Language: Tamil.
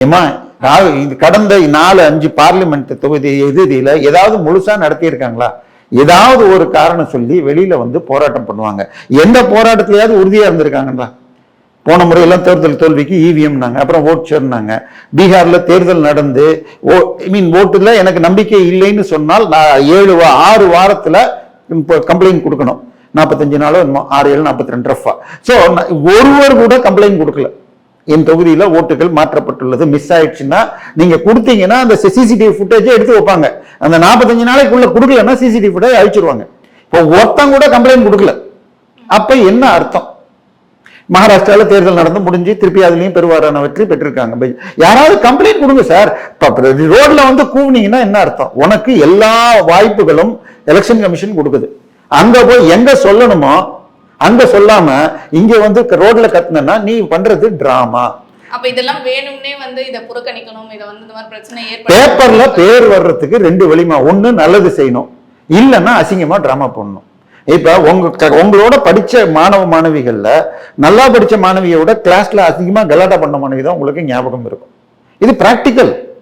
இது கடந்த 4-5 பார்லிமெண்ட் தொகுதி எதிரில ஏதாவது முழுசா நடத்தியிருக்காங்களா? ஏதாவது ஒரு காரணம் சொல்லி வெளியில வந்து போராட்டம் பண்ணுவாங்க. எந்த போராட்டத்திலேயாவது உறுதியா இருந்திருக்காங்களா? போன முறையெல்லாம் தேர்தல் தோல்விக்கு இவிஎம்னாங்க, அப்புறம் ஓட் ஷேர்னாங்க. பீகார்ல தேர்தல் நடந்து ஓட்டுல எனக்கு நம்பிக்கை இல்லைன்னு சொன்னால் 6 வாரத்துல கம்ப்ளைண்ட் கொடுக்கணும். 45 நாளோ 6-7-42 ரஃபா. சோ ஒருவர் கூட கம்ப்ளைண்ட் கொடுக்கல. என் தொகுதியில ஓட்டுகள் மாற்றப்பட்டுள்ளது, மிஸ் ஆயிடுச்சுன்னா நீங்க கொடுத்தீங்கன்னா அந்த சிசிடிவி ஃபுட்டேஜை எடுத்து வைப்பாங்க. அந்த 45 நாளைக்குள்ள கொடுக்கலன்னா சிசிடிவி ஃபுட்டேஜ் அழிச்சிருவாங்க. இப்போ ஒருத்தன் கூட கம்ப்ளைண்ட் கொடுக்கல. அப்ப என்ன அர்த்தம்? மகாராஷ்டிரால தேர்தல் நடந்து முடிஞ்சு திருப்பி அதுலயும் பெருவாரான வெற்றி பெற்றிருக்காங்க. யாராவது கம்ப்ளைண்ட் கொடுங்க சார். ரோட்ல வந்து கூவுனீங்கன்னா என்ன அர்த்தம்? உனக்கு எல்லா வாய்ப்புகளும் எலெக்ஷன் கமிஷன் கொடுக்குது. அங்க போய் எங்க சொல்லணுமோ அங்க சொல்லாம இங்க வந்து ரோட்ல கத்துனா நீ பண்றது டிராமா. அப்ப இதெல்லாம் வேணும்னே வந்து இத புறக்கணிக்கணும். இத வந்து இந்த மாதிரி பிரச்சனை பேப்பர்ல பேர் வர்றதுக்கு 2 வழிமா. ஒண்ணு நல்லது செய்யணும், இல்லைன்னா அசிங்கமா டிராமா பண்ணணும். இப்ப உங்களோட படிச்ச மாணவ மாணவிகள்ல நல்லா படிச்ச மாணவியோட கிளாஸ்ல அசிங்கமா கலாட்டா பண்ண மாணவி தான் உங்களுக்கு ஞாபகம் இருக்கும். இது பிராக்டிக்கல்.